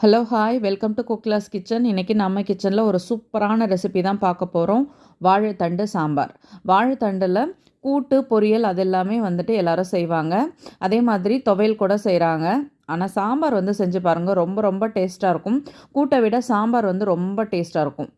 Hello hi welcome to cook class kitchen. இன்றைக்கி நம்ம கிச்சனில் ஒரு சூப்பரான ரெசிபி தான் பார்க்க போகிறோம். வாழைத்தண்டு சாம்பார். வாழைத்தண்டில் கூட்டு பொரியல் அது எல்லாமே வந்துட்டு எல்லோரும் செய்வாங்க. அதே மாதிரி துவையல் கூட செய்கிறாங்க. ஆனால் சாம்பார் வந்து செஞ்சு பாருங்கள், ரொம்ப ரொம்ப டேஸ்ட்டாக இருக்கும். கூட்டை விட சாம்பார் வந்து ரொம்ப டேஸ்ட்டாக இருக்கும்.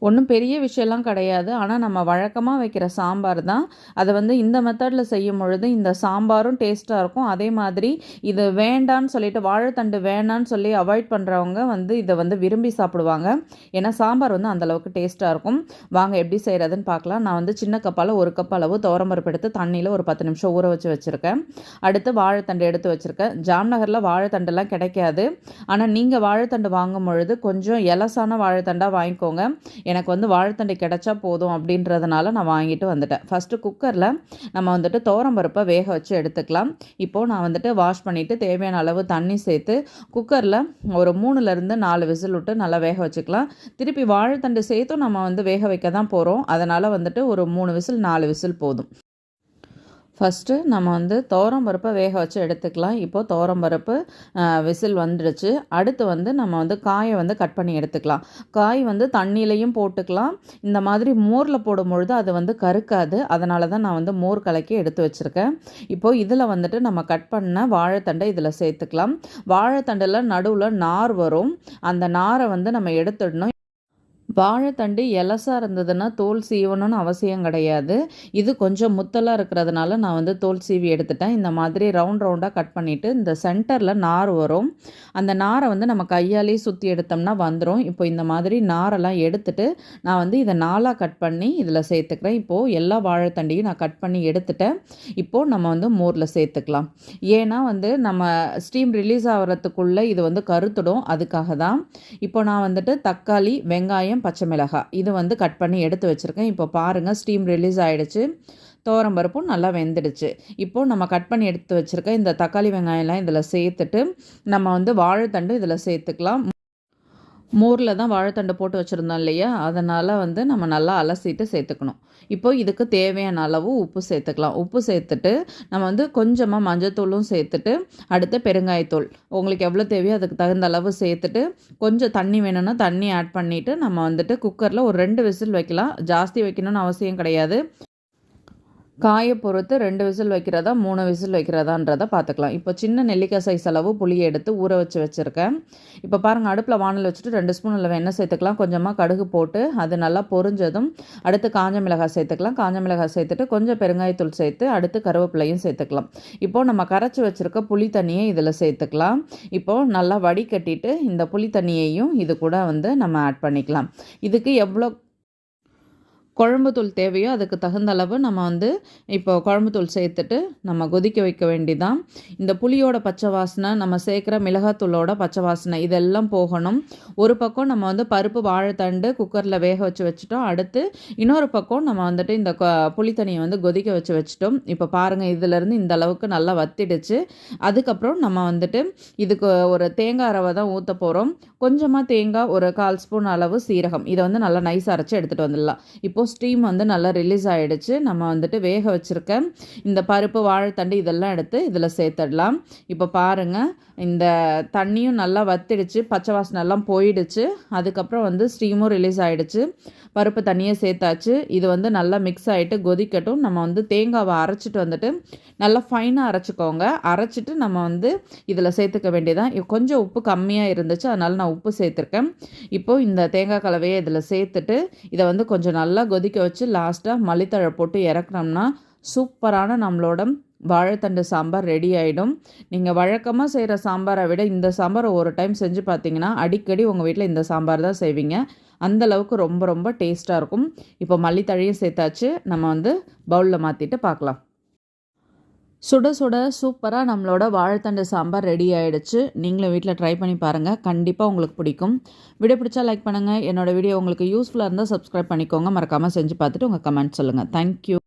ஒன்றும் பெரிய விஷயம்லாம் கிடையாது. ஆனால் நம்ம வழக்கமாக வைக்கிற சாம்பார் தான். அதை வந்து இந்த மெத்தடில் செய்யும் பொழுது இந்த சாம்பாரும் டேஸ்ட்டாக இருக்கும். அதே மாதிரி இது வேண்டான்னு சொல்லிட்டு வாழைத்தண்டு வேணான்னு சொல்லி அவாய்ட் பண்ணுறவங்க வந்து இதை வந்து விரும்பி சாப்பிடுவாங்க. ஏன்னா சாம்பார் வந்து அந்தளவுக்கு டேஸ்ட்டாக இருக்கும். வாங்க எப்படி செய்கிறதுன்னு பார்க்கலாம். நான் வந்து சின்ன கப்பால் 1 கப் அளவு துவரம்பருப்பு எடுத்து தண்ணியில் ஒரு 10 நிமிஷம் ஊற வச்சுருக்கேன். அடுத்து வாழைத்தண்டு எடுத்து வச்சுருக்கேன். ஜாம்நகரில் வாழைத்தண்டுலாம் கிடைக்காது. ஆனால் நீங்கள் வாழைத்தண்டு வாங்கும் பொழுது கொஞ்சம் எலசான வாழைத்தண்டாக வாங்கிக்கோங்க. எனக்கு வந்து வாழைத்தண்டை கிடச்சா போதும் அப்படின்றதுனால நான் வாங்கிட்டு வந்துட்டேன். ஃபஸ்ட்டு குக்கரில் நம்ம வந்துட்டு துவரம்பருப்பை வேக வச்சு எடுத்துக்கலாம். இப்போது நான் வந்துட்டு வாஷ் பண்ணிவிட்டு தேவையான அளவு தண்ணி சேர்த்து குக்கரில் ஒரு 3லேருந்து 4 விசில் விட்டு நல்லா வேக வச்சுக்கலாம். திருப்பி வாழைத்தண்டு சேர்த்தும் நம்ம வந்து வேக வைக்க தான் போகிறோம். அதனால் வந்துட்டு ஒரு 3 விசில் 4 விசில் போதும். ஃபஸ்ட்டு நம்ம வந்து துவரம்பருப்பை வேக வச்சு எடுத்துக்கலாம். இப்போது துவரம்பருப்பு விசில் வந்துடுச்சு. அடுத்து வந்து நம்ம வந்து காயை வந்து கட் பண்ணி எடுத்துக்கலாம். காய் வந்து தண்ணியிலையும் போட்டுக்கலாம். இந்த மாதிரி மோரில் போடும்பொழுது அது வந்து கருக்காது. அதனால தான் நான் வந்து மோர் கலக்கி எடுத்து வச்சுருக்கேன். இப்போது இதில் வந்துட்டு நம்ம கட் பண்ண வாழைத்தண்டை இதில் சேர்த்துக்கலாம். வாழைத்தண்டில் நடுவில் நார் வரும். அந்த நாரை வந்து நம்ம எடுத்துடணும். வாழைத்தண்டு எலசாக இருந்ததுன்னா தோல் சீவணும்னு அவசியம் கிடையாது. இது கொஞ்சம் முத்தலாக இருக்கிறதுனால நான் வந்து தோல் சீவி எடுத்துட்டேன். இந்த மாதிரி ரவுண்டாக கட் பண்ணிவிட்டு இந்த சென்டரில் நார் வரும். அந்த நாரை வந்து நம்ம கையாலே சுற்றி எடுத்தோம்னா வந்துடும். இப்போ இந்த மாதிரி நாரெல்லாம் எடுத்துட்டு நான் வந்து இதை 4ஆக கட் பண்ணி இதில் சேர்த்துக்கிறேன். இப்போது எல்லா வாழைத்தண்டையும் நான் கட் பண்ணி எடுத்துட்டேன். இப்போது நம்ம வந்து மோரில் சேர்த்துக்கலாம். ஏன்னா வந்து நம்ம ஸ்டீம் ரிலீஸ் ஆகிறதுக்குள்ளே இது வந்து கருத்துடும். அதுக்காக தான். இப்போ நான் வந்துட்டு தக்காளி, வெங்காயம், பச்சை மிளகாய் இது வந்து கட் பண்ணி எடுத்து வச்சுருக்கேன். இப்போ பாருங்கள், ஸ்டீம் ரிலீஸ் ஆகிடுச்சு. துவரம்பருப்பும் நல்லா வெந்துடுச்சு. இப்போது நம்ம கட் பண்ணி எடுத்து வச்சுருக்க இந்த தக்காளி வெங்காயம்லாம் இதில் சேர்த்துட்டு நம்ம வந்து வாழைத்தண்டு இதில் சேர்த்துக்கலாம். மோரில் தான் வாழைத்தண்டு போட்டு வச்சுருந்தோம் இல்லையா, அதனால் வந்து நம்ம நல்லா அலசிட்டு சேர்த்துக்கணும். இப்போது இதுக்கு தேவையான அளவு உப்பு சேர்த்துக்கலாம். உப்பு சேர்த்துட்டு நம்ம வந்து கொஞ்சமாக மஞ்சத்தூளும் சேர்த்துட்டு அடுத்து பெருங்காயத்தூள் உங்களுக்கு எவ்வளோ தேவையோ அதுக்கு தகுந்த அளவு சேர்த்துட்டு கொஞ்சம் தண்ணி வேணும்னா தண்ணி ஆட் பண்ணிவிட்டு நம்ம வந்துட்டு குக்கரில் ஒரு 2 விசில் வைக்கலாம். ஜாஸ்தி வைக்கணும்னு அவசியம் கிடையாது. காயை பொறுத்து 2 விசில் வைக்கிறதா 3 விசில் வைக்கிறதான்றதை பார்த்துக்கலாம். இப்போ சின்ன நெல்லிக்காய் சைஸ் அளவு புளியை எடுத்து ஊற வச்சுருக்கேன். இப்போ பாருங்கள், அடுப்பில் வானல் வச்சுட்டு 2 ஸ்பூன் அளவு எண்ணெய் சேர்த்துக்கலாம். கொஞ்சமாக கடுகு போட்டு அது நல்லா பொரிஞ்சதும் அடுத்து காஞ்ச மிளகாய் சேர்த்துக்கலாம். காஞ்ச மிளகாய் சேர்த்துட்டு கொஞ்சம் பெருங்காயத்தூள் சேர்த்து அடுத்து கருவேப்பிலையும் சேர்த்துக்கலாம். இப்போது நம்ம கரைச்சி வச்சுருக்க புளி தண்ணியை இதில் சேர்த்துக்கலாம். இப்போது நல்லா வடிகட்டிட்டு இந்த புளி தண்ணியையும் இது கூட வந்து நம்ம ஆட் பண்ணிக்கலாம். இதுக்கு எவ்வளோ குழம்பு தூள் தேவையோ அதுக்கு தகுந்த அளவு நம்ம வந்து இப்போ குழம்பு தூள் சேர்த்துட்டு நம்ம கொதிக்க வைக்க வேண்டிதான். இந்த புளியோட பச்சை வாசனை, நம்ம சேர்க்குற மிளகாத்தூளோட பச்சை வாசனை இதெல்லாம் போகணும். ஒரு பக்கம் நம்ம வந்து பருப்பு வாழைத்தண்டு குக்கரில் வேக வச்சுட்டோம். அடுத்து இன்னொரு பக்கம் நம்ம வந்துட்டு இந்த புளி தண்ணியை வந்து கொதிக்க வச்சுட்டோம். இப்போ பாருங்கள், இதிலேருந்து இந்த அளவுக்கு நல்லா வத்திடுச்சு. அதுக்கப்புறம் நம்ம வந்துட்டு இதுக்கு ஒரு தேங்காய் ரவை தான் ஊற்ற போகிறோம். கொஞ்சமாக தேங்காய், ஒரு 1/4 ஸ்பூன் அளவு சீரகம், இதை வந்து நல்லா நைஸ் அரைச்சி எடுத்துகிட்டு வந்துடலாம். இப்போது ஸ்டீம் வந்து நல்லா ரிலீஸ் ஆகிடுச்சு. நம்ம வந்துட்டு வேக வச்சுருக்க இந்த பருப்பு வாழைத்தண்டு இதெல்லாம் எடுத்து இதில் சேர்த்துடலாம். இப்போ பாருங்கள், இந்த தண்ணியும் நல்லா வத்திடுச்சு, பச்சை வாசனைலாம் போயிடுச்சு. அதுக்கப்புறம் வந்து ஸ்டீமும் ரிலீஸ் ஆகிடுச்சு. பருப்பு தண்ணியை சேர்த்தாச்சு. இது வந்து நல்லா மிக்ஸ் ஆகிட்டு கொதிக்கட்டும். நம்ம வந்து தேங்காவை அரைச்சிட்டு வந்துட்டு நல்லா ஃபைனாக அரைச்சிக்கோங்க. அரைச்சிட்டு நம்ம வந்து இதில் சேர்த்துக்க வேண்டியதான். கொஞ்சம் உப்பு கம்மியாக இருந்துச்சு, அதனால் நான் உப்பு சேர்த்துருக்கேன். இப்போது இந்த தேங்காய் கலவையை இதில் சேர்த்துட்டு இதை வந்து கொஞ்சம் நல்லா கொதிக்க வச்சு லாஸ்ட்டாக மல்லித்தழை போட்டு இறக்குனோம்னா சூப்பரான நம்மளோட வாழைத்தண்டு சாம்பார் ரெடி ஆகிடும். நீங்கள் வழக்கமாக செய்கிற சாம்பாரை விட இந்த சாம்பாரை ஒரு டைம் செஞ்சு பார்த்தீங்கன்னா அடிக்கடி உங்கள் வீட்டில் இந்த சாம்பார் தான் செய்வீங்க. அந்தளவுக்கு ரொம்ப ரொம்ப டேஸ்ட்டாக இருக்கும். இப்போ மல்லித்தழையும் சேர்த்தாச்சு. நம்ம வந்து பவுலில் மாற்றிட்டு பார்க்கலாம். சுட சுட சூப்பராக நம்மளோட வாழைத்தண்டு சாம்பார் ரெடி ஆகிடுச்சு. நீங்களும் வீட்டில் ட்ரை பண்ணி பாருங்கள், கண்டிப்பாக உங்களுக்கு பிடிக்கும். வீடியோ பிடிச்சா லைக் பண்ணுங்கள். என்னோடய வீடியோ உங்களுக்கு யூஸ்ஃபுல்லாக இருந்தால் சப்ஸ்கிரைப் பண்ணிக்கோங்க. மறக்காமல் செஞ்சு பார்த்துட்டு உங்கள் கமெண்ட் சொல்லுங்கள். தேங்க்யூ.